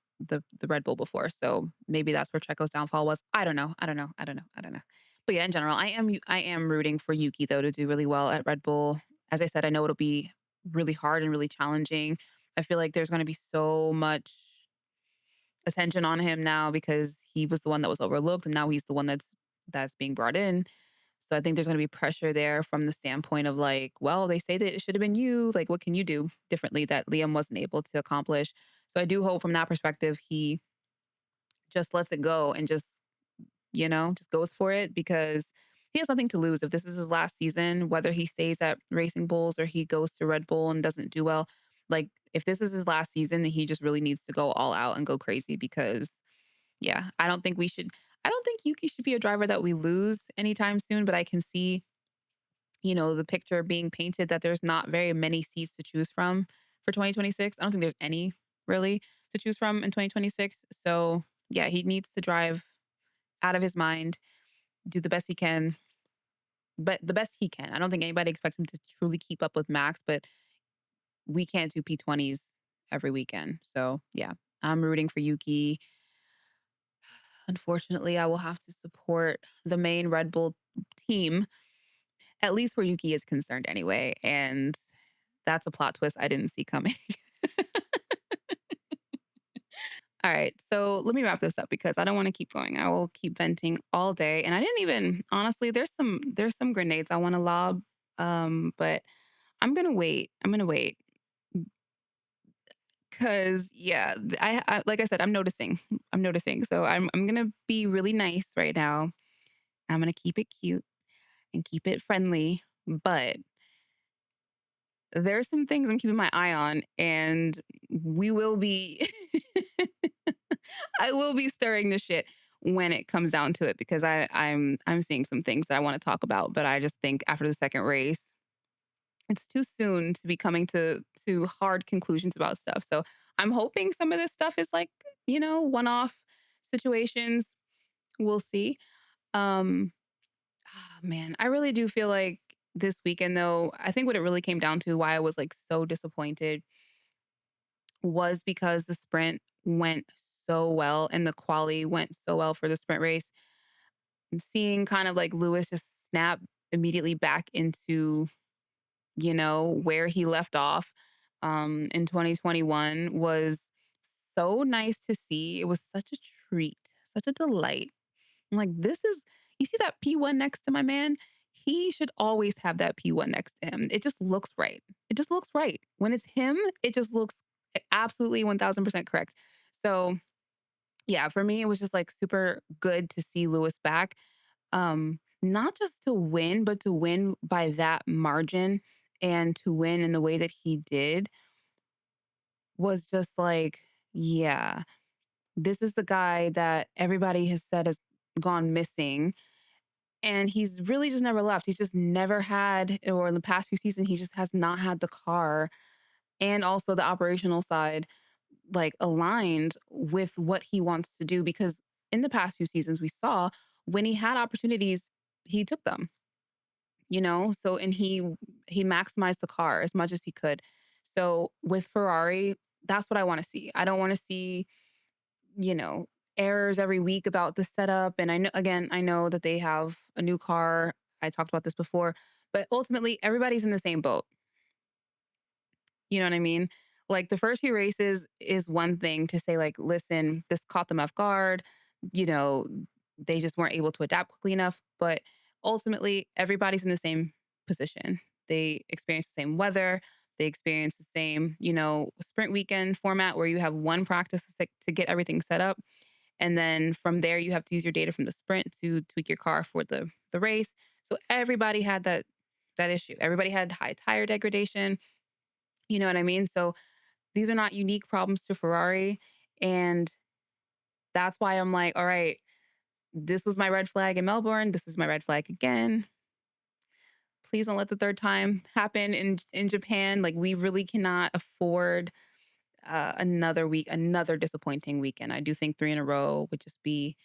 Red Bull before. So maybe that's where Checo's downfall was. I don't know. I don't know. I don't know. I don't know. But yeah, in general, I am rooting for Yuki though to do really well at Red Bull. As I said, I know it'll be really hard and really challenging. I feel like there's going to be so much attention on him now because he was the one that was overlooked and now he's the one that's being brought in. So I think there's going to be pressure there from the standpoint of like, well, they say that it should have been you. Like, what can you do differently that Liam wasn't able to accomplish? So I do hope from that perspective, he just lets it go and just, just goes for it because he has nothing to lose. If this is his last season, whether he stays at Racing Bulls or he goes to Red Bull and doesn't do well, like if this is his last season, then he just really needs to go all out and go crazy because yeah, I don't think Yuki should be a driver that we lose anytime soon, but I can see, the picture being painted that there's not very many seats to choose from for 2026. I don't think there's any really to choose from in 2026. So, yeah, he needs to drive out of his mind, do the best he can, but the best he can. I don't think anybody expects him to truly keep up with Max, but we can't do P20s every weekend. So, yeah, I'm rooting for Yuki. Unfortunately, I will have to support the main Red Bull team, at least where Yuki is concerned anyway. And that's a plot twist I didn't see coming. All right, so let me wrap this up because I don't want to keep going. I will keep venting all day, and I didn't even honestly. There's some grenades I want to lob, but I'm gonna wait. I'm gonna wait because yeah, like I said, I'm noticing. I'm noticing. So I'm gonna be really nice right now. I'm gonna keep it cute and keep it friendly, but there's some things I'm keeping my eye on, and we will be I will be stirring the shit when it comes down to it because I'm seeing some things that I want to talk about, but I just think after the second race, it's too soon to be coming to hard conclusions about stuff. So I'm hoping some of this stuff is like, one-off situations. We'll see. Um man, I really do feel like this weekend though, I think what it really came down to why I was like so disappointed was because the sprint went so well and the quali went so well for the sprint race. And seeing kind of like Lewis just snap immediately back into, where he left off in 2021 was so nice to see. It was such a treat, such a delight. I'm like, you see that P1 next to my man? He should always have that P1 next to him. It just looks right. It just looks right. When it's him, it just looks absolutely 1000% correct. So, yeah, for me, it was just like super good to see Lewis back. Not just to win, but to win by that margin and to win in the way that he did was just like, yeah, this is the guy that everybody has said has gone missing. And he's really just never left. He's just never had, or in the past few seasons, he just has not had the car and also the operational side like aligned with what he wants to do. Because in the past few seasons, we saw when he had opportunities, he took them, So, and he maximized the car as much as he could. So with Ferrari, that's what I want to see. I don't want to see, you know, errors every week about the setup. And I know that they have a new car. I talked about this before, but ultimately everybody's in the same boat. You know what I mean? Like the first few races is one thing to say like, listen, this caught them off guard. You know, they just weren't able to adapt quickly enough. But ultimately, everybody's in the same position. They experience the same weather. They experience the same, sprint weekend format where you have one practice to get everything set up. And then from there, you have to use your data from the sprint to tweak your car for the race. So everybody had that issue. Everybody had high tire degradation. You know what I mean? So these are not unique problems to Ferrari. And that's why I'm like, all right, this was my red flag in Melbourne. This is my red flag again. Please don't let the third time happen in Japan. Like we really cannot afford another disappointing weekend. I do think 3 in a row would just be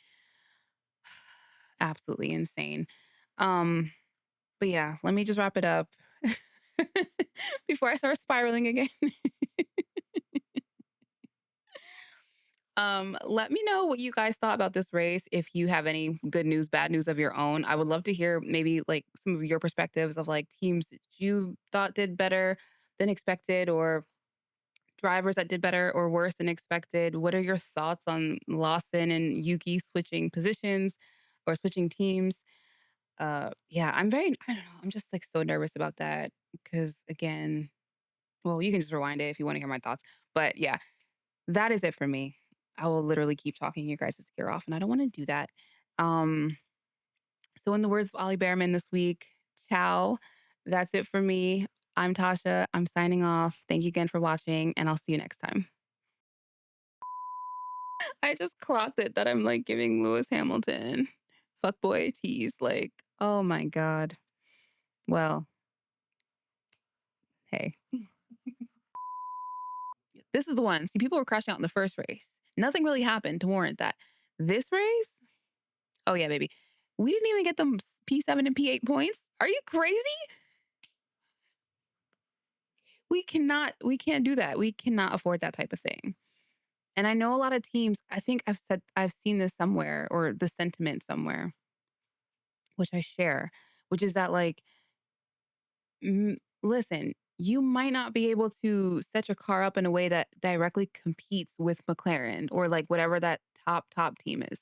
absolutely insane. Um, but yeah, let me just wrap it up before I start spiraling again. Let me know what you guys thought about this race. If you have any good news, bad news of your own, I would love to hear maybe like some of your perspectives of like teams that you thought did better than expected, or drivers that did better or worse than expected. What are your thoughts on Lawson and Yuki switching positions or switching teams? Yeah, I don't know. I'm just like so nervous about that because again, well, you can just rewind it if you want to hear my thoughts. But yeah, that is it for me. I will literally keep talking your guys' ear off, and I don't want to do that. Um, so in the words of Ollie Bearman this week, ciao. That's it for me. I'm Tasha. I'm signing off. Thank you again for watching, and I'll see you next time. I just clocked it that I'm like giving Lewis Hamilton fuckboy tease. Like, oh my God. Well, hey, this is the one. See, people were crashing out in the first race. Nothing really happened to warrant that. This race, oh yeah, baby. We didn't even get them P7 and P8 points. Are you crazy? We can't do that. We cannot afford that type of thing. And I know a lot of teams, I think I've seen this somewhere, or the sentiment somewhere, which I share, which is that like, listen, you might not be able to set your car up in a way that directly competes with McLaren or like whatever that top team is.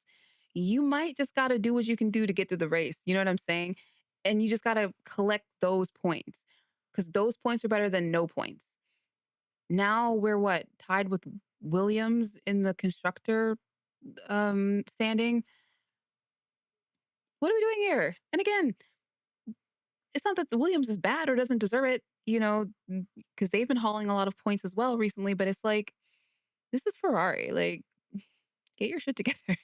You might just got to do what you can do to get through the race. You know what I'm saying? And you just got to collect those points, because those points are better than no points. Now we're what? Tied with Williams in the constructor standing. What are we doing here? And again, it's not that the Williams is bad or doesn't deserve it, because they've been hauling a lot of points as well recently, but it's like, this is Ferrari. Like, get your shit together.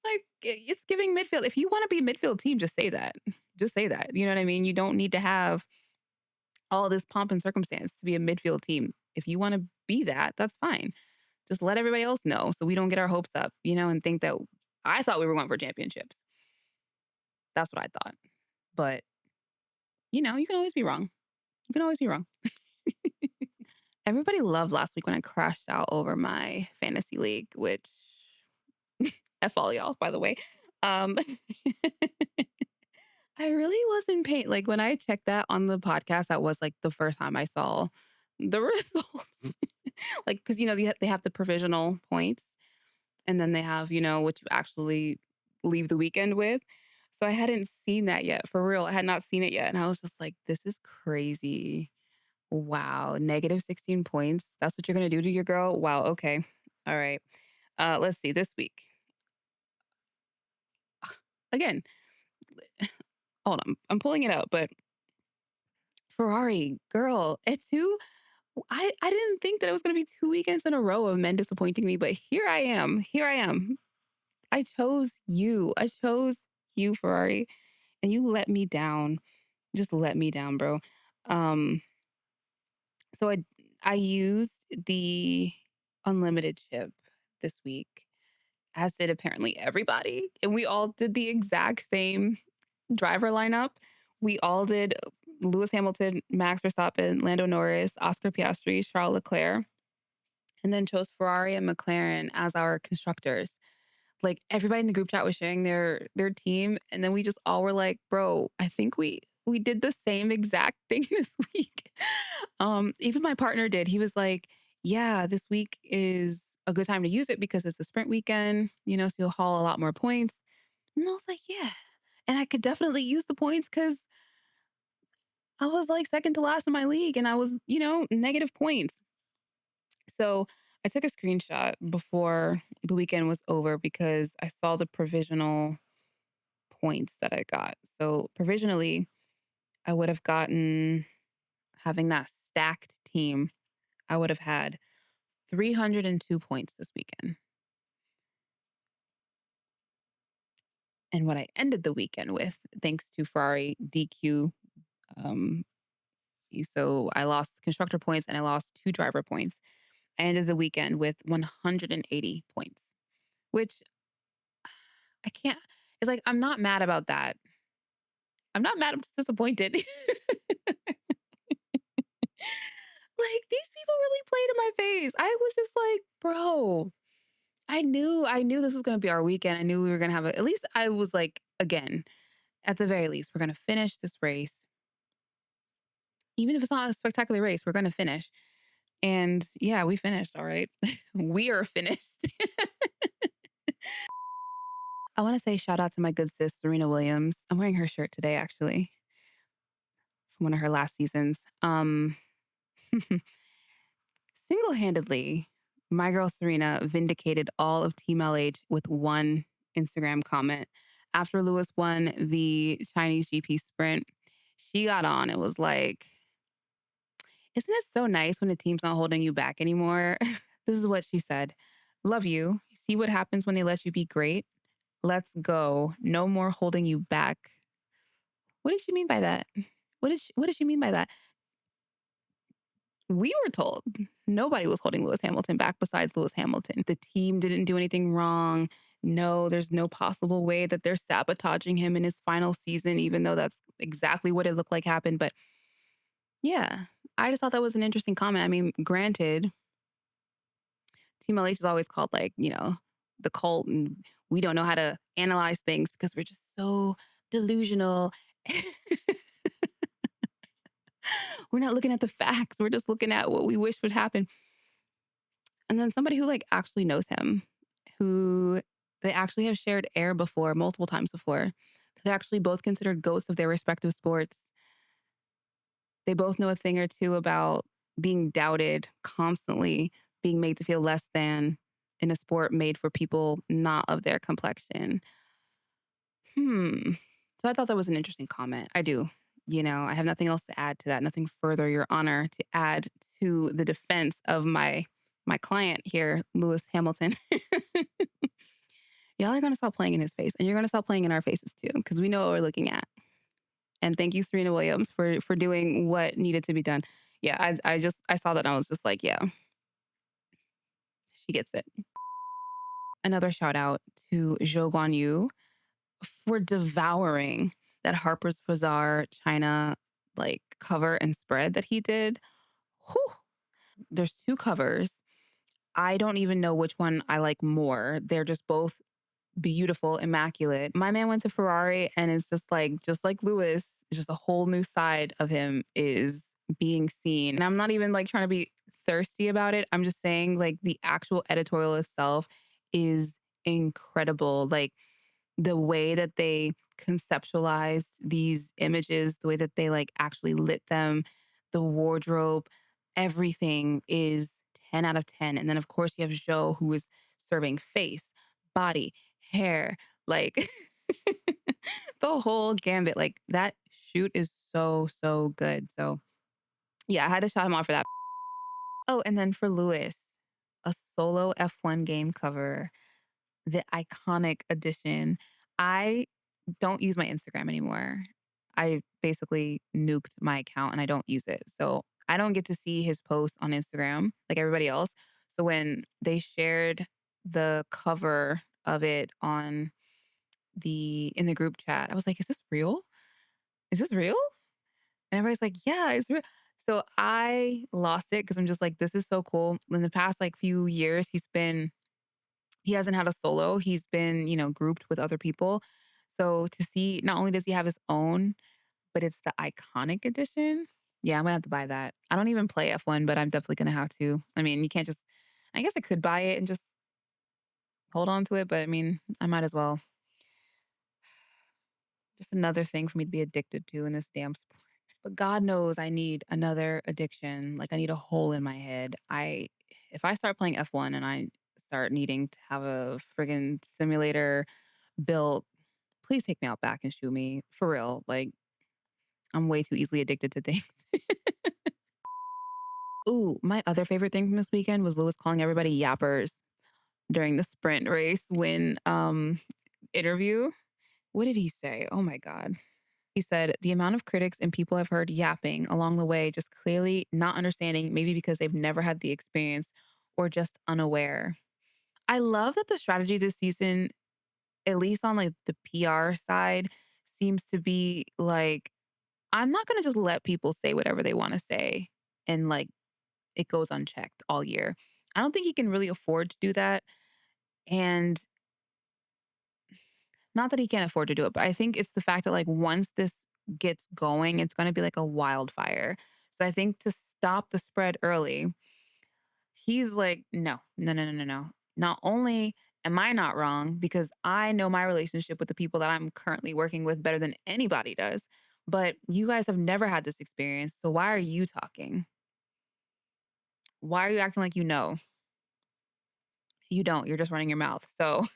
Like, it's giving midfield. If you want to be a midfield team, just say that. Just say that. You know what I mean? You don't need to have all this pomp and circumstance to be a midfield team. If you want to be that, that's fine. Just let everybody else know so we don't get our hopes up, and think that I thought we were going for championships. That's what I thought. But, you can always be wrong. You can always be wrong. Everybody loved last week when I crashed out over my fantasy league, which F all y'all, by the way. Um, I really was in pain. Like when I checked that on the podcast, that was like the first time I saw the results. Like, because, they have the provisional points, and then they have, what you actually leave the weekend with. So I hadn't seen that yet. For real. I had not seen it yet. And I was just like, this is crazy. Wow. Negative 16 points. That's what you're going to do to your girl? Wow. Okay. All right. Let's see. This week. Again, hold on. I'm pulling it out, but Ferrari, girl, it's who I didn't think that it was going to be 2 weekends in a row of men disappointing me, but here I am. Here I am. I chose you. I chose you, Ferrari, and you let me down. Just let me down, bro. So I used the unlimited chip this week, as did apparently everybody, and we all did the exact same driver lineup. We all did Lewis Hamilton, Max Verstappen, Lando Norris, Oscar Piastri, Charles Leclerc, and then chose Ferrari and McLaren as our constructors. Like everybody in the group chat was sharing their team, and then we just all were like, "Bro, I think we did the same exact thing this week." Even my partner did. He was like, "Yeah, this week is a good time to use it because it's a sprint weekend, so you'll haul a lot more points." And I was like, "Yeah." And I could definitely use the points because I was like second to last in my league and I was, negative points. So I took a screenshot before the weekend was over because I saw the provisional points that I got. So provisionally, I would have gotten, having that stacked team, I would have had 302 points this weekend. And what I ended the weekend with, thanks to Ferrari DQ, so I lost constructor points and I lost 2 driver points. I ended the weekend with 180 points, which I can't, it's like, I'm not mad about that. I'm not mad. I'm just disappointed. Like, these people really played in my face. I was just like, bro, I knew this was going to be our weekend. I knew we were going to have at least I was like, again, at the very least, we're going to finish this race. Even if it's not a spectacular race, we're going to finish. And yeah, we finished. All right. We are finished. I want to say shout out to my good sis, Serena Williams. I'm wearing her shirt today, actually, from one of her last seasons. Single-handedly, my girl Serena vindicated all of Team LH with one Instagram comment. After Lewis won the Chinese GP sprint, she got on. It was like, isn't it so nice when the team's not holding you back anymore? This is what she said. Love you. See what happens when they let you be great? Let's go. No more holding you back. What did she mean by that? What did she mean by that? We were told nobody was holding Lewis Hamilton back besides Lewis Hamilton. The team didn't do anything wrong. No, there's no possible way that they're sabotaging him in his final season, even though that's exactly what it looked like happened. But yeah, I just thought that was an interesting comment. I mean, granted, Team LH is always called like, the cult, and we don't know how to analyze things because we're just so delusional. We're not looking at the facts. We're just looking at what we wish would happen. And then somebody who like actually knows him, who they actually have shared air before, multiple times before. They're actually both considered GOATs of their respective sports. They both know a thing or two about being doubted constantly, being made to feel less than in a sport made for people not of their complexion. So I thought that was an interesting comment. I do. I have nothing else to add to that, nothing further, Your Honor, to add to the defense of my client here, Lewis Hamilton. Y'all are going to stop playing in his face, and you're going to stop playing in our faces too, because we know what we're looking at. And thank you, Serena Williams, for doing what needed to be done. Yeah, I saw that and I was just like, yeah, she gets it. Another shout out to Zhou Guanyu for devouring that Harper's Bazaar China like cover and spread that he did. Whew. There's two covers. I don't even know which one I like more. They're just both beautiful, immaculate. My man went to Ferrari and it's just like Lewis, just a whole new side of him is being seen. And I'm not even like trying to be thirsty about it. I'm just saying like the actual editorial itself is incredible. Like the way that they conceptualized these images, the way that they like actually lit them, the wardrobe, everything is 10 out of 10. And then of course you have Zhou, who is serving face, body, hair, like the whole gambit. Like that shoot is so, so good. So yeah, I had to shout him out for that. Oh, and then for Lewis, a solo F1 game cover, the iconic edition. I don't use my Instagram anymore. I basically nuked my account and I don't use it. So I don't get to see his posts on Instagram like everybody else. So when they shared the cover of it in the group chat, I was like, is this real? Is this real? And everybody's like, yeah, it's real. So I lost it because I'm just like, this is so cool. In the past like few years, he hasn't had a solo. He's been, grouped with other people. So to see, not only does he have his own, but it's the iconic edition. Yeah, I'm gonna have to buy that. I don't even play F1, but I'm definitely gonna have to. I mean, you can't just, I guess I could buy it and just hold on to it, but I mean, I might as well. Just another thing for me to be addicted to in this damn sport. But God knows I need another addiction. Like I need a hole in my head. If I start playing F1 and I start needing to have a friggin' simulator built, please take me out back and shoot me. For real. Like I'm way too easily addicted to things. Ooh, my other favorite thing from this weekend was Lewis calling everybody yappers during the sprint race win interview. What did he say? Oh my God. He said, the amount of critics and people I've heard yapping along the way, just clearly not understanding, maybe because they've never had the experience or just unaware. I love that the strategy this season, at least on like the PR side, seems to be like, I'm not going to just let people say whatever they want to say and like it goes unchecked all year. I don't think he can really afford to do that. And not that he can't afford to do it, but I think it's the fact that like once this gets going, it's going to be like a wildfire. So I think to stop the spread early, he's like, no, no, no, no, no, no. Not only am I not wrong because I know my relationship with the people that I'm currently working with better than anybody does, but you guys have never had this experience. So why are you talking? Why are you acting like you know? You don't. You're just running your mouth. So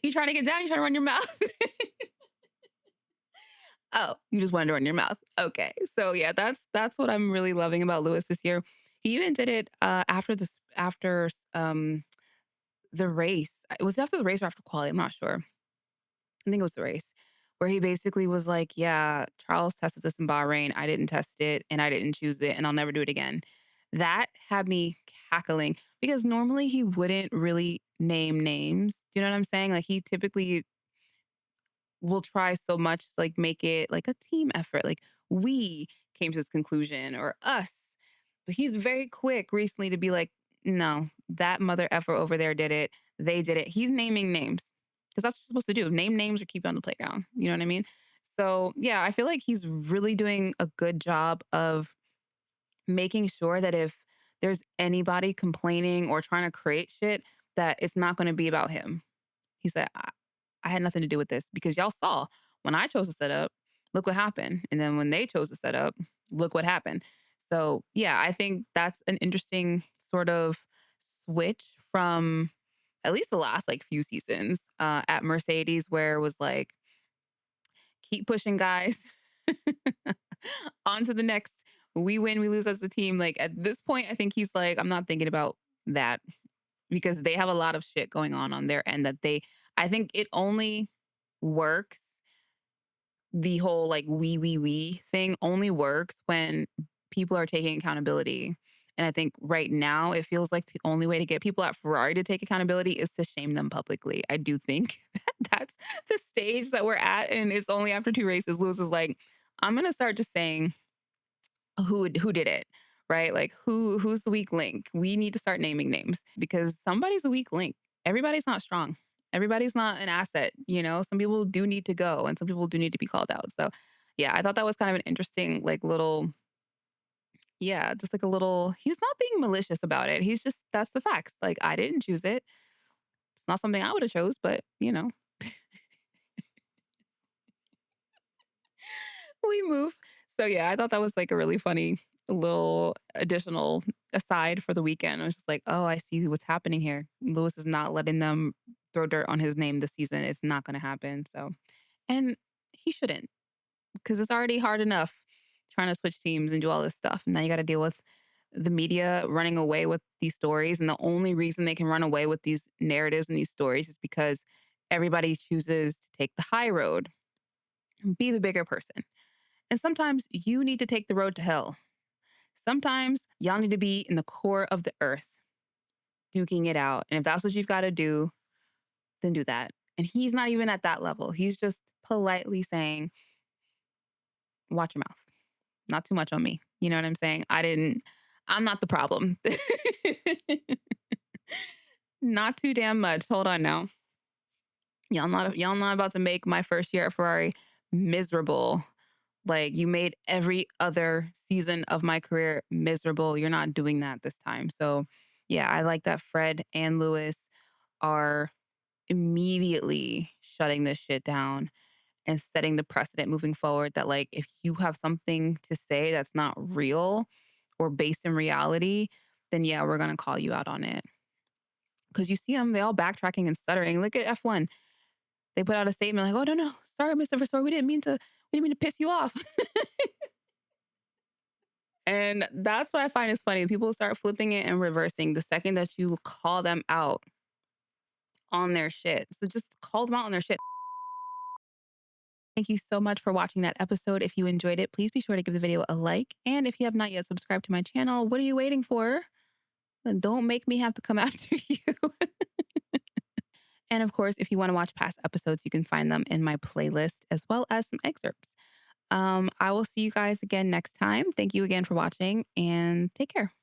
you trying to get down, you trying to run your mouth. Oh, you just wanted to run your mouth. Okay. So yeah, that's what I'm really loving about Lewis this year. He even did it after the race. It was after the race or after quali, I'm not sure. I think it was the race. Where he basically was like, yeah, Charles tested this in Bahrain. I didn't test it and I didn't choose it and I'll never do it again. That had me cackling because normally he wouldn't really name names. Do you know what I'm saying? Like he typically will try so much to like make it like a team effort. Like we came to this conclusion or us. But he's very quick recently to be like, no, that mother effer over there did it. They did it. He's naming names because that's what you're supposed to do. Name names or keep you on the playground. You know what I mean? So yeah, I feel like he's really doing a good job of making sure that if there's anybody complaining or trying to create shit, that it's not going to be about him. He said, I had nothing to do with this because y'all saw when I chose to set up, look what happened. And then when they chose to set up, look what happened. So yeah, I think that's an interesting sort of switch from at least the last like few seasons at Mercedes, where it was like, keep pushing, guys. On to the next. We win, we lose as a team. Like at this point, I think he's like, I'm not thinking about that because they have a lot of shit going on their end that I think it only works. The whole like we thing only works when people are taking accountability. And I think right now it feels like the only way to get people at Ferrari to take accountability is to shame them publicly. I do think that's the stage that we're at. And it's only after 2 races, Lewis is like, I'm going to start just saying who did it, right? Like who's the weak link? We need to start naming names because somebody's a weak link. Everybody's not strong. Everybody's not an asset, you know? Some people do need to go and some people do need to be called out. So, yeah, I thought that was kind of an interesting like little yeah, just like a little he's not being malicious about it. He's just that's the facts. Like I didn't choose it. It's not something I would have chose, but, you know, we move. So yeah, I thought that was like a really funny little additional aside for the weekend. I was just like, oh, I see what's happening here. Lewis is not letting them throw dirt on his name this season. It's not going to happen. So, and he shouldn't because it's already hard enough trying to switch teams and do all this stuff. And now you got to deal with the media running away with these stories. And the only reason they can run away with these narratives and these stories is because everybody chooses to take the high road and be the bigger person. And sometimes you need to take the road to hell. Sometimes y'all need to be in the core of the earth, duking it out. And if that's what you've got to do, then do that. And he's not even at that level. He's just politely saying, watch your mouth. Not too much on me. You know what I'm saying? I'm not the problem. Not too damn much. Hold on now. Y'all not about to make my first year at Ferrari miserable. Like you made every other season of my career miserable. You're not doing that this time. So yeah, I like that Fred and Lewis are immediately shutting this shit down and setting the precedent moving forward that like if you have something to say that's not real or based in reality, then yeah, we're gonna call you out on it. Because you see them, they all backtracking and stuttering. Look at F1. They put out a statement like, "Oh no, sorry, Mr. Vasseur, we didn't mean to piss you off." And that's what I find is funny. People start flipping it and reversing the second that you call them out on their shit. So just call them out on their shit. Thank you so much for watching that episode. If you enjoyed it, please be sure to give the video a like. And if you have not yet subscribed to my channel, what are you waiting for? Don't make me have to come after you. And of course, if you want to watch past episodes, you can find them in my playlist as well as some excerpts. I will see you guys again next time. Thank you again for watching and take care.